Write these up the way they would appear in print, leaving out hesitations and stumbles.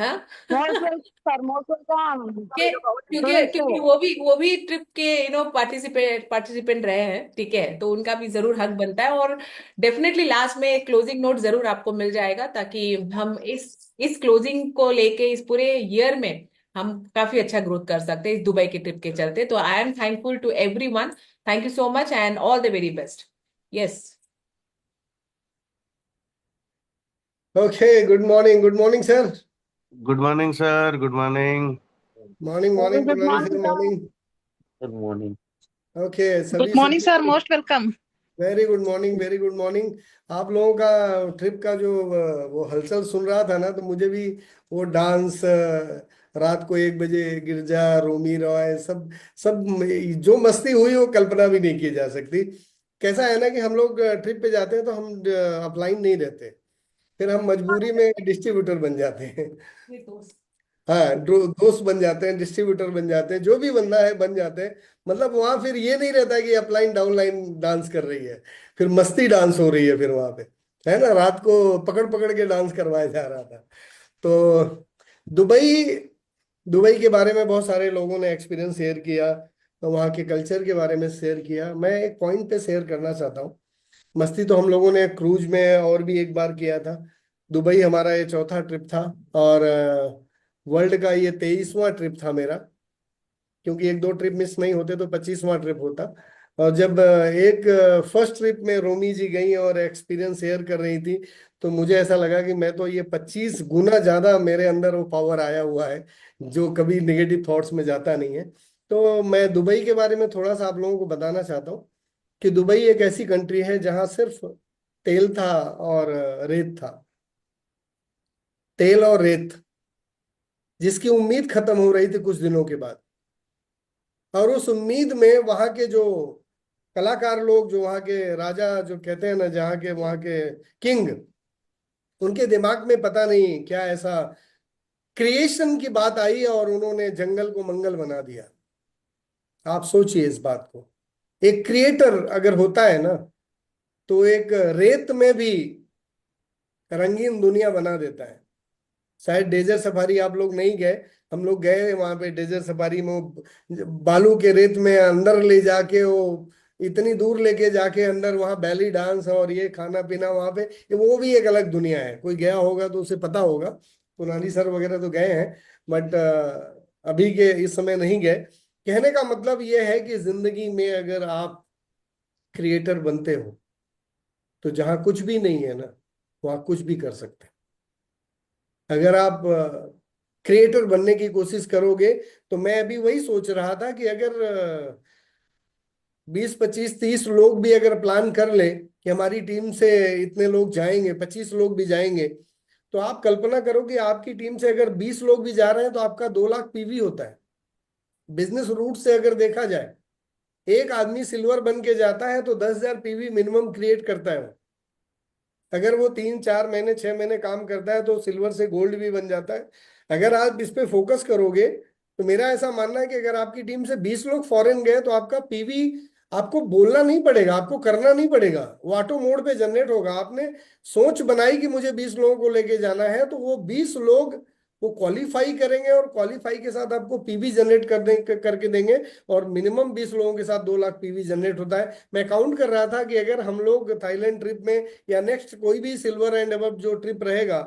हाँ। Most welcome sir, most welcome. के क्योंकि क्योंकि वो भी ट्रिप के पार्टिसिपेंट रहे हैं, ठीक है, तो उनका भी जरूर हक बनता है। और डेफिनेटली लास्ट में एक क्लोजिंग नोट जरूर आपको मिल जाएगा, ताकि हम इस क्लोजिंग को लेके इस पूरे ईयर में हम काफी अच्छा ग्रोथ कर सकते हैं इस दुबई के ट्रिप के चलते। तो I am thankful to everyone. Thank you so much and all the very best. Yes. Okay, good morning sir. Good morning sir, good morning. Morning very morning good Punali morning sir, sir. Morning. Good morning. Okay, good सभी morning sir, सभी most welcome. Very good morning, very good morning. आप लोगों का trip का जो वो हलचल सुन रहा था ना, तो मुझे भी वो डांस, रात को 1 बजे गिरजा, रोमी रॉय, सब सब जो मस्ती हुई वो कल्पना भी नहीं की जा सकती। कैसा है ना कि हम लोग ट्रिप पे जाते हैं तो हम अपलाइन नहीं रहते, फिर हम मजबूरी में डिस्ट्रीब्यूटर बन जाते हैं। हाँ, दोस्त बन जाते हैं, डिस्ट्रीब्यूटर बन जाते हैं, जो भी बनना है बन जाते हैं। मतलब वहां फिर ये नहीं रहता है कि अपलाइन डाउनलाइन डांस कर रही है, फिर मस्ती डांस हो रही है फिर वहां पे, है ना। रात को पकड़ पकड़ के डांस करवाया जा रहा था। तो दुबई, दुबई के बारे में बहुत सारे लोगों ने एक्सपीरियंस शेयर किया, तो वहाँ के कल्चर के बारे में शेयर किया। मैं एक पॉइंट पे शेयर करना चाहता हूँ। मस्ती तो हम लोगों ने क्रूज में और भी एक बार किया था। दुबई हमारा ये चौथा ट्रिप था, और वर्ल्ड का ये 23वां ट्रिप था मेरा, क्योंकि एक दो ट्रिप मिस नहीं होते तो 25वां ट्रिप होता। और जब एक फर्स्ट ट्रिप में रोमी जी गई और एक्सपीरियंस शेयर कर रही थी, तो मुझे ऐसा लगा कि मैं तो ये 25 गुना ज्यादा मेरे अंदर वो पावर आया हुआ है, जो कभी नेगेटिव थॉट्स में जाता नहीं है। तो मैं दुबई के बारे में थोड़ा सा आप लोगों को बताना चाहता हूँ कि दुबई एक ऐसी कंट्री है जहां सिर्फ तेल था और रेत था। तेल और रेत, जिसकी उम्मीद खत्म हो रही थी कुछ दिनों के बाद। और उस उम्मीद में वहां के जो कलाकार लोग, जो वहां के राजा जो कहते हैं ना, जहाँ के वहां के किंग, उनके दिमाग में पता नहीं क्या ऐसा क्रिएशन की बात आई और उन्होंने जंगल को मंगल बना दिया। आप सोचिए इस बात को। एक क्रिएटर अगर होता है ना, तो एक रेत में भी रंगीन दुनिया बना देता है। शायद डेजर्ट सफारी आप लोग नहीं गए, हम लोग गए वहां पे डेजर्ट सफारी में। वो बालू के रेत में अंदर ले जाके, वो इतनी दूर लेके जाके अंदर, वहां बैली डांस और ये खाना पीना वहां पे, वो भी एक अलग दुनिया है। कोई गया होगा तो उसे पता होगा। पुनाली सर वगैरह तो गए हैं, बट अभी के इस समय नहीं गए। कहने का मतलब ये है कि जिंदगी में अगर आप क्रिएटर बनते हो, तो जहां कुछ भी नहीं है ना, वहां कुछ भी कर सकते हैं। अगर आप क्रिएटर बनने की कोशिश करोगे, तो मैं अभी वही सोच रहा था कि अगर 20 25 30 लोग भी अगर प्लान कर ले कि हमारी टीम से इतने लोग जाएंगे, 25 लोग भी जाएंगे, तो आप कल्पना करो कि आपकी टीम से अगर 20 लोग भी जा रहे हैं तो आपका 2 लाख पीवी होता है। बिजनेस रूट से अगर देखा जाए, एक आदमी सिल्वर बन के जाता है तो 10,000 पीवी मिनिमम क्रिएट करता है वो। अगर वो 3 4 महीने 6 महीने काम करता है तो सिल्वर से गोल्ड भी बन जाता है। अगर आप इस पे फोकस करोगे, तो मेरा ऐसा मानना है कि अगर आपकी टीम से 20 लोग फॉरेन गए, तो आपका पीवी, आपको बोलना नहीं पड़ेगा, आपको करना नहीं पड़ेगा, वो ऑटो मोड पे जनरेट होगा। आपने सोच बनाई कि मुझे 20 लोगों को लेके जाना है, तो वो 20 लोग वो क्वालिफाई करेंगे, और क्वालिफाई के साथ आपको पीवी जनरेट करके देंगे। और मिनिमम 20 लोगों के साथ 2 लाख पीवी जनरेट होता है। मैं काउंट कर रहा था कि अगर हम लोग थाईलैंड ट्रिप में, या नेक्स्ट कोई भी सिल्वर एंड अबव जो ट्रिप रहेगा,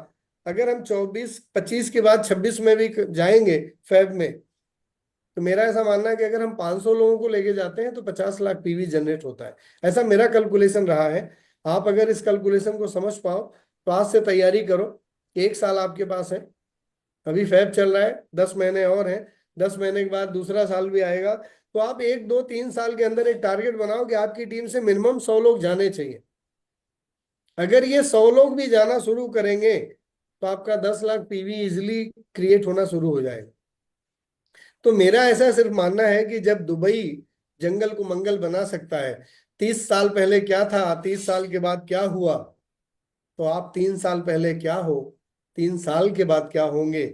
अगर हम 24 25 के बाद 26 में भी जाएंगे, फेब में, तो मेरा ऐसा मानना है कि अगर हम 500 लोगों को लेके जाते हैं तो 50 लाख पीवी जनरेट होता है। ऐसा मेरा कैलकुलेशन रहा है। आप अगर इस कैलकुलेशन को समझ पाओ, तो आज से तैयारी करो। 1 साल आपके पास है, अभी फेब चल रहा है, 10 महीने और हैं। 10 महीने के बाद दूसरा साल भी आएगा। तो आप 1 2 3 साल के अंदर एक टारगेट बनाओ कि आपकी टीम से मिनिमम 100 लोग जाने चाहिए। अगर ये 100 लोग भी जाना शुरू करेंगे, तो आपका 10 लाख पीवी इजिली क्रिएट होना शुरू हो जाएगा। तो मेरा ऐसा सिर्फ मानना है कि जब दुबई जंगल को मंगल बना सकता है, 30 साल पहले क्या था, 30 साल के बाद क्या हुआ, तो आप 3 साल पहले क्या हो, 3 साल के बाद क्या होंगे।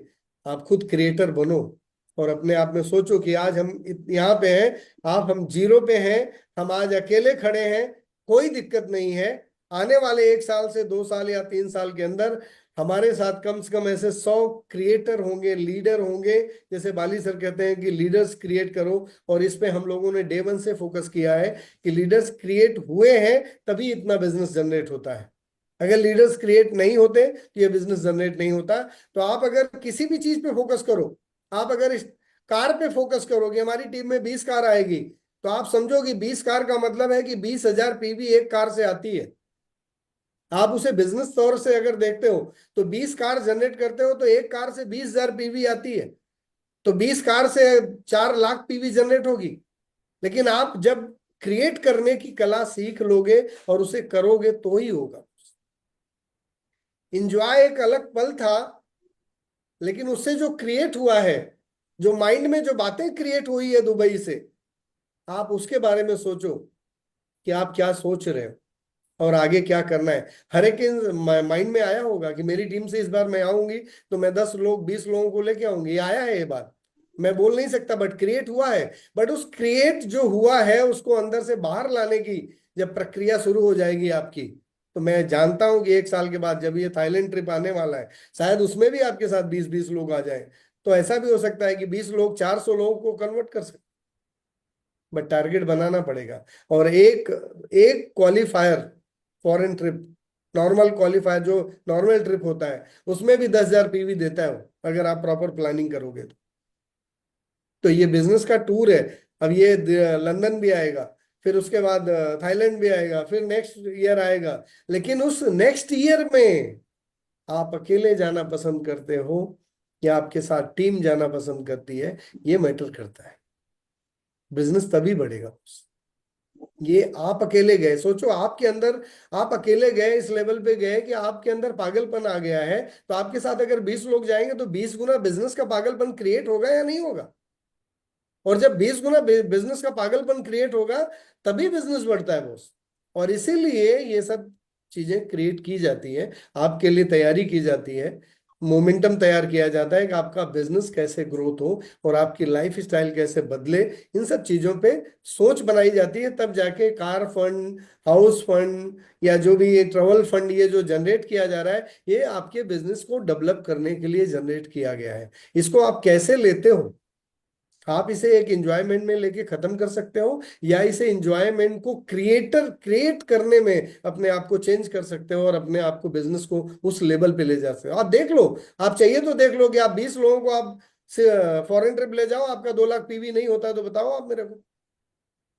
आप खुद क्रिएटर बनो, और अपने आप में सोचो कि आज हम यहाँ पे हैं, आप हम जीरो पे हैं, हम आज अकेले खड़े हैं, कोई दिक्कत नहीं है। आने वाले 1 साल से 2 साल या 3 साल के अंदर हमारे साथ कम से कम ऐसे 100 क्रिएटर होंगे, लीडर होंगे। जैसे बाली सर कहते हैं कि लीडर्स क्रिएट करो, और इस पे हम लोगों ने डे वन से फोकस किया है कि लीडर्स क्रिएट हुए हैं तभी इतना बिजनेस जनरेट होता है। अगर लीडर्स क्रिएट नहीं होते तो ये बिजनेस जनरेट नहीं होता। तो आप अगर किसी भी चीज पे फोकस करो, आप अगर इस कार पे फोकस करो कि हमारी टीम में 20 कार आएगी, तो आप समझो कि 20 कार का मतलब है कि 20,000 पीवी एक कार से आती है। आप उसे बिजनेस तौर से अगर देखते हो तो 20 कार जनरेट करते हो तो एक कार से 20,000 पीवी आती है, तो 20 कार से 4 लाख पीवी जनरेट होगी। लेकिन आप जब क्रिएट करने की कला सीख लोगे और उसे करोगे तो ही होगा। इंजॉय एक अलग पल था, लेकिन उससे जो क्रिएट हुआ है, जो माइंड में जो बातें क्रिएट हुई है दुबई से, आप उसके बारे में सोचो कि आप क्या सोच रहे हो और आगे क्या करना है। हर एक माइंड में आया होगा कि मेरी टीम से इस बार मैं आऊंगी तो मैं 10 लोग 20 लोगों को लेके आऊंगी। ये आया है, ये बात मैं बोल नहीं सकता, बट क्रिएट हुआ है। बट उस क्रिएट जो हुआ है उसको अंदर से बाहर लाने की जब प्रक्रिया शुरू हो जाएगी आपकी, तो मैं जानता हूं कि 1 साल के बाद जब ये थाईलैंड ट्रिप आने वाला है, शायद उसमें भी आपके साथ 20-20 लोग आ जाएं। तो ऐसा भी हो सकता है कि 20 लोग 400 लोगों को कन्वर्ट कर सकते, बट टारगेट बनाना पड़ेगा। और एक एक qualifier foreign trip, normal qualifier जो नॉर्मल ट्रिप होता है, उसमें भी 10,000 पीवी देता है वो, अगर आप प्रॉपर प्लानिंग करोगे तो ये बिजनेस का टूर है। अब ये लंदन भी आएगा, फिर उसके बाद थाईलैंड भी आएगा, फिर नेक्स्ट ईयर आएगा। लेकिन उस नेक्स्ट ईयर में आप अकेले जाना पसंद करते हो या आपके साथ टीम जाना पसंद करती है, ये मैटर करता है। बिजनेस तभी बढ़ेगा। ये आप अकेले गए, सोचो आपके अंदर, आप अकेले गए, इस लेवल पे गए कि आपके अंदर पागलपन आ गया है, तो आपके साथ अगर 20 लोग जाएंगे तो 20 गुना बिजनेस का पागलपन क्रिएट होगा या नहीं होगा? और जब 20 गुना बिजनेस का पागलपन क्रिएट होगा तभी बिजनेस बढ़ता है बॉस। और इसीलिए ये सब चीजें क्रिएट की जाती है, आपके लिए तैयारी की जाती है, मोमेंटम तैयार किया जाता है कि आपका बिजनेस कैसे ग्रोथ हो और आपकी लाइफ स्टाइल कैसे बदले। इन सब चीजों पे सोच बनाई जाती है, तब जाके कार फंड, हाउस फंड, या जो भी ये ट्रेवल फंड ये जो जनरेट किया जा रहा है, ये आपके बिजनेस को डेवलप करने के लिए जनरेट किया गया है। इसको आप कैसे लेते हो? आप इसे एक एंजॉयमेंट में लेके खत्म कर सकते हो, या इसे एंजॉयमेंट को क्रिएट करने में अपने आप को चेंज कर सकते हो और अपने आप को, बिजनेस को उस लेवल पे ले जा सकते हो। आप देख लो, आप चाहिए तो देख लो कि आप 20 लोगों को आप फॉरेन ट्रिप ले जाओ, आपका 2 लाख पीवी नहीं होता तो बताओ आप मेरे को।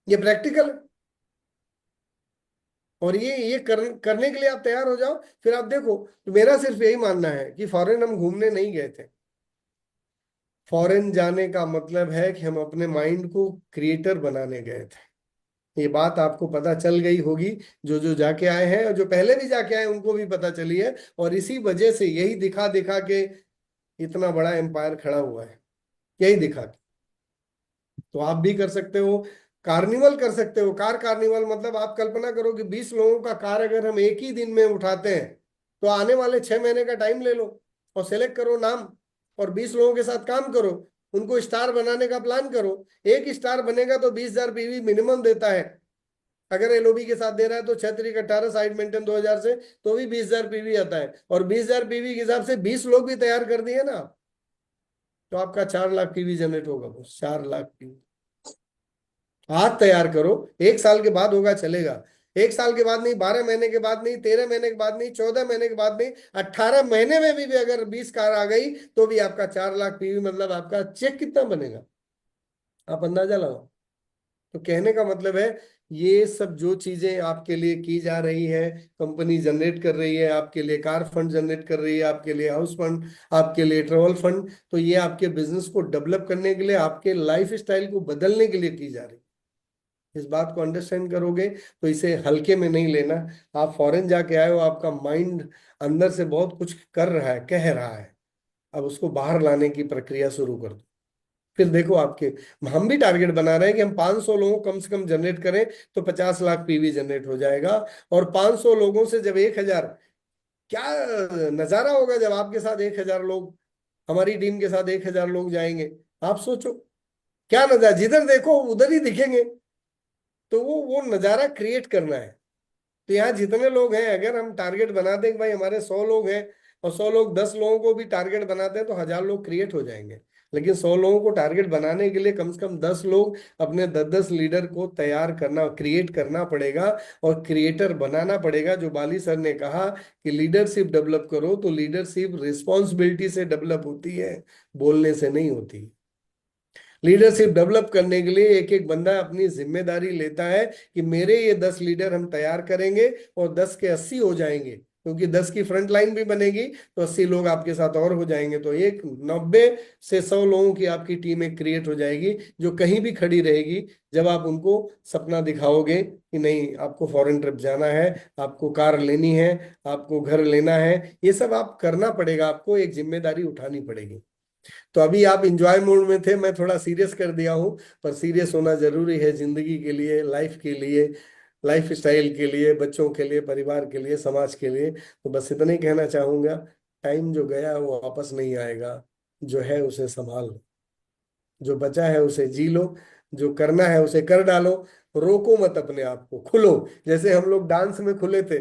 ये प्रैक्टिकल है, और ये करने के लिए आप तैयार हो जाओ। फिर आप देखो, तो मेरा सिर्फ यही मानना है कि फॉरेन हम घूमने नहीं गए थे। फॉरेन जाने का मतलब है कि हम अपने माइंड को क्रिएटर बनाने गए थे। ये बात आपको पता चल गई होगी, जो जो जाके आए हैं और जो पहले भी जाके आए उनको भी पता चली है। और इसी वजह से यही दिखा दिखा के इतना बड़ा एम्पायर खड़ा हुआ है, यही दिखा के। तो आप भी कर सकते हो, कार्निवल कर सकते हो। कार कार्निवल मतलब आप कल्पना करो कि 20 लोगों का कार अगर हम एक ही दिन में उठाते हैं, तो आने वाले 6 महीने का टाइम ले लो और सेलेक्ट करो नाम, और 20 लोगों के साथ काम करो, उनको स्टार बनाने का प्लान करो। एक स्टार बनेगा तो 20,000 पीवी मिनिमम देता है। अगर एलओबी के साथ दे रहा है तो 6×18 साइड मेंटेन 2,000 से तो भी 20,000 पीवी आता है। और 20,000 पीवी के हिसाब से 20 लोग भी तैयार कर दिए ना, तो आपका 4 लाख पीवी जनरेट होगा बस। 4 लाख पीवी आज तैयार करो, 1 साल के बाद होगा चलेगा। 1 साल के बाद नहीं, 12 महीने के बाद नहीं, 13 महीने के बाद नहीं, 14 महीने के बाद नहीं, 18 महीने में भी अगर 20 कार आ गई तो भी आपका 4 लाख पीवी, मतलब आपका चेक कितना बनेगा आप अंदाजा लगाओ। तो कहने का मतलब है, ये सब जो चीजें आपके लिए की जा रही है, कंपनी जनरेट कर रही है आपके लिए, कार फंड जनरेट कर रही है आपके लिए, हाउस फंड, आपके लिए ट्रेवल फंड, तो ये आपके बिजनेस को डेवलप करने के लिए, आपके लाइफ स्टाइल को बदलने के लिए की जा रही है। इस बात को अंडरस्टैंड करोगे तो इसे हल्के में नहीं लेना। आप फॉरेन जाके आए हो, आपका माइंड अंदर से बहुत कुछ कर रहा है, कह रहा है, अब उसको बाहर लाने की प्रक्रिया शुरू कर दो। फिर देखो आपके, हम भी टारगेट बना रहे हैं कि हम 500 लोगों को कम से कम जनरेट करें तो 50 लाख पीवी जनरेट हो जाएगा। और 500 लोगों से जब 1,000, क्या नजारा होगा जब आपके साथ 1,000 लोग, हमारी टीम के साथ 1,000 लोग जाएंगे। आप सोचो क्या नजारा, जिधर देखो उधर ही दिखेंगे। तो वो नजारा क्रिएट करना है। तो यहाँ जितने लोग हैं, अगर हम टारगेट बना दें कि भाई हमारे 100 लोग हैं, और 100 लोग 10 लोगों को भी टारगेट बनाते हैं तो 1000 लोग क्रिएट हो जाएंगे। लेकिन 100 लोगों को टारगेट बनाने के लिए कम से कम 10 लोग अपने 10-10 लीडर को तैयार करना, क्रिएट करना पड़ेगा और क्रिएटर बनाना पड़ेगा। जो बाली सर ने कहा कि लीडरशिप डेवलप करो, तो लीडरशिप रिस्पॉन्सिबिलिटी से डेवलप होती है, बोलने से नहीं होती। लीडरशिप डेवलप करने के लिए एक एक बंदा अपनी जिम्मेदारी लेता है कि मेरे ये 10 लीडर हम तैयार करेंगे और 10 के 80 हो जाएंगे, क्योंकि 10 की फ्रंट लाइन भी बनेगी तो 80 लोग आपके साथ और हो जाएंगे, तो एक 90 से 100 लोगों की आपकी टीम एक क्रिएट हो जाएगी जो कहीं भी खड़ी रहेगी। जब आप उनको सपना दिखाओगे कि नहीं आपको फॉरेन ट्रिप जाना है, आपको कार लेनी है, आपको घर लेना है, ये सब आप करना पड़ेगा, आपको एक जिम्मेदारी उठानी पड़ेगी। तो अभी आप इंजॉय मोड में थे, मैं थोड़ा सीरियस कर दिया हूँ, पर सीरियस होना जरूरी है जिंदगी के लिए, लाइफ के लिए, लाइफ स्टाइल के लिए, बच्चों के लिए, परिवार के लिए, समाज के लिए। तो बस इतना ही कहना चाहूंगा, टाइम जो गया वो वापस नहीं आएगा, जो है उसे संभाल लो, जो बचा है उसे जी लो, जो करना है उसे कर डालो, रोको मत अपने आप को, खुलो। जैसे हम लोग डांस में खुले थे,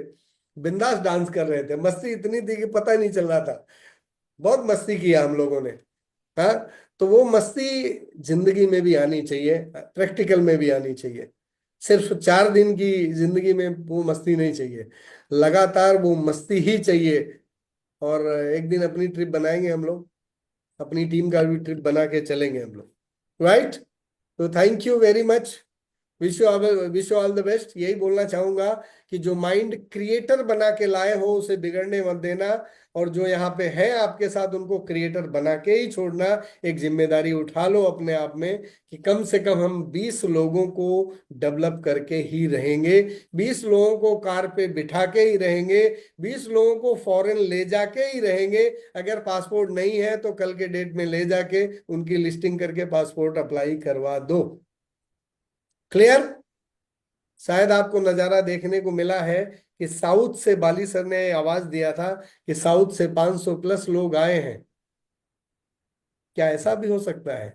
बिंदास डांस कर रहे थे, मस्ती इतनी थी कि पता ही नहीं चल रहा था, बहुत मस्ती किया हम लोगों ने। हाँ, तो वो मस्ती जिंदगी में भी आनी चाहिए, प्रैक्टिकल में भी आनी चाहिए। सिर्फ 4 दिन की जिंदगी में वो मस्ती नहीं चाहिए, लगातार वो मस्ती ही चाहिए। और एक दिन अपनी ट्रिप बनाएंगे हम लोग, अपनी टीम का भी ट्रिप बना के चलेंगे हम लोग, राइट। तो thank you very much, wish you all the best. यही बोलना चाहूंगा कि जो माइंड क्रिएटर बना के लाए हो उसे बिगड़ने मत देना, और जो यहाँ पे है आपके साथ उनको क्रिएटर बना के ही छोड़ना। एक जिम्मेदारी उठा लो अपने आप में कि कम से कम हम 20 लोगों को डेवलप करके ही रहेंगे, 20 लोगों को कार पे बिठा के ही रहेंगे, 20 लोगों को फॉरेन ले जाके ही रहेंगे। अगर पासपोर्ट नहीं है तो कल के डेट में ले जाके उनकी लिस्टिंग करके पासपोर्ट अप्लाई करवा दो। क्लियर। शायद आपको नजारा देखने को मिला है कि साउथ से बाली सर ने आवाज दिया था कि साउथ से 500 प्लस लोग आए हैं। क्या ऐसा भी हो सकता है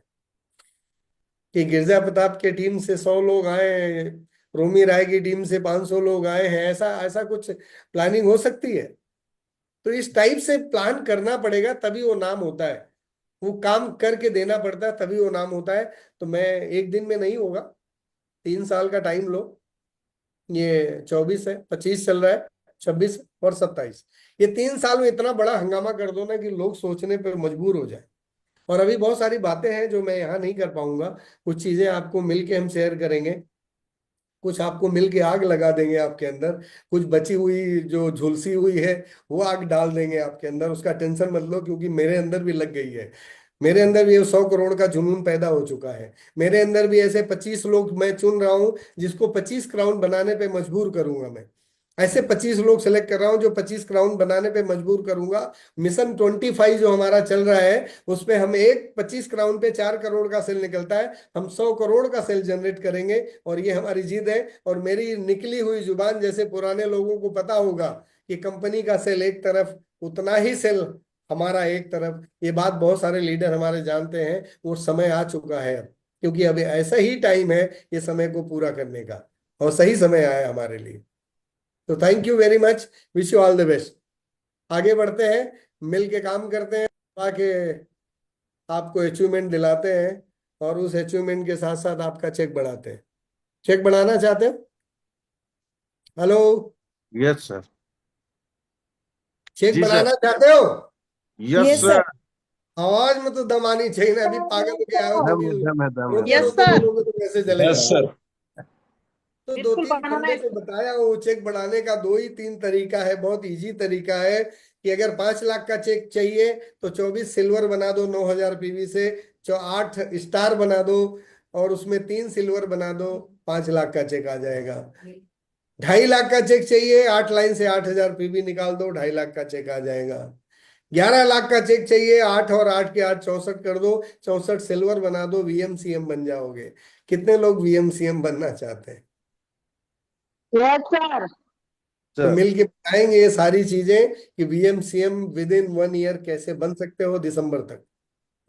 कि गिरजा प्रताप के टीम से 100 लोग आए हैं, रोमी राय की टीम से 500 लोग आए हैं? ऐसा ऐसा कुछ प्लानिंग हो सकती है? तो इस टाइप से प्लान करना पड़ेगा, तभी वो नाम होता है, वो काम करके देना पड़ता है, तभी वो नाम होता है। तो मैं एक दिन में नहीं होगा, 3 साल का टाइम लो। ये 24 है, 25 चल रहा है, 26 और 27, ये 3 साल में इतना बड़ा हंगामा कर दो ना कि लोग सोचने पर मजबूर हो जाए। और अभी बहुत सारी बातें हैं जो मैं यहाँ नहीं कर पाऊंगा, कुछ चीजें आपको मिलके हम शेयर करेंगे, कुछ आपको मिलके आग लगा देंगे आपके अंदर, कुछ बची हुई जो झुलसी हुई है वो आग डाल देंगे आपके अंदर। उसका टेंशन मत लो, क्योंकि मेरे अंदर भी लग गई है, मेरे अंदर भी ये 100 करोड़ का जुनून पैदा हो चुका है। मेरे अंदर भी ऐसे 25 लोग मैं चुन रहा हूं जिसको 25 क्राउन बनाने पे मजबूर करूंगा। मैं ऐसे 25 लोग सेलेक्ट कर रहा हूं जो 25 क्राउन बनाने पे मजबूर करूंगा। मिशन 25 जो हमारा चल रहा है उसपे हम एक 25 क्राउन पे 4 करोड़ का सेल निकलता है, हम 100 करोड़ का सेल जनरेट करेंगे, और ये हमारी जिद है। और मेरी निकली हुई जुबान, जैसे पुराने लोगों को पता होगा कि कंपनी का सेल एक तरफ, उतना ही सेल हमारा एक तरफ। ये बात बहुत सारे लीडर हमारे जानते हैं, वो समय आ चुका है अब, क्योंकि अभी ऐसा ही टाइम है ये समय को पूरा करने का, और सही समय आया है हमारे लिए। तो thank you very much, wish you all the best. आगे बढ़ते हैं, मिल के काम करते हैं, ताकि आपको अचीवमेंट दिलाते हैं, और उस अचीवमेंट के साथ साथ आपका चेक बढ़ाते हैं। चेक बढ़ाना चाहते हो? Hello, yes sir. चेक जी सर। बढ़ाना चाहते हो? Yes Yes, sir. sir. आवाज में तो दम आनी चाहिए ना, अभी पागल हो गया हो तो दम है, फिर दम है, दम है, रोते दम Yes, रोते sir. बोलोगे तो कैसे चलेगा? Yes sir. तो दो बिल्कुल तीन बनाना बंदे है। को बताया हूँ, चेक बढ़ाने का 2 ही 3 तरीका है, बहुत इजी तरीका है कि अगर 5 लाख का चेक चाहिए तो 24 सिल्वर बना दो 9,000 पीवी से, 8 स्टार बना दो, और उसमें 3 सिल्वर बना दो, 5 लाख का चेक आ जाएगा। 2.5 लाख का चेक चाहिए, 8 लाइन से 8,000 पीवी निकाल दो, 2.5 लाख का चेक आ जाएगा। 11 लाख का चेक चाहिए, 8 और 8 के 8 64 कर दो, 64 सिल्वर बना दो, वीएमसीएम बन जाओगे। कितने लोग वीएमसीएम बनना चाहते हैं? Yes, sir. तो सर। मिल के बताएंगे ये सारी चीजें कि वीएमसीएम विद इन 1 ईयर कैसे बन सकते हो दिसंबर तक।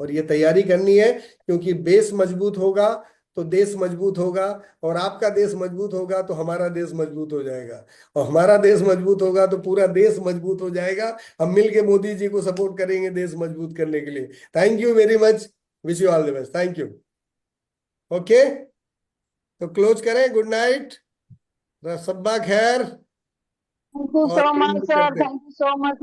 और ये तैयारी करनी है, क्योंकि बेस मजबूत होगा तो देश मजबूत होगा, और आपका देश मजबूत होगा तो हमारा देश मजबूत हो जाएगा, और हमारा देश मजबूत होगा तो पूरा देश मजबूत हो जाएगा। हम मिलके मोदी जी को सपोर्ट करेंगे देश मजबूत करने के लिए। Thank you very much, wish you all the best, thank you. Okay, तो क्लोज करें, गुड नाइट, सब्बा खैर, थैंक यू और सो फिर मच मीट सर, करते हैं। Thank you so much.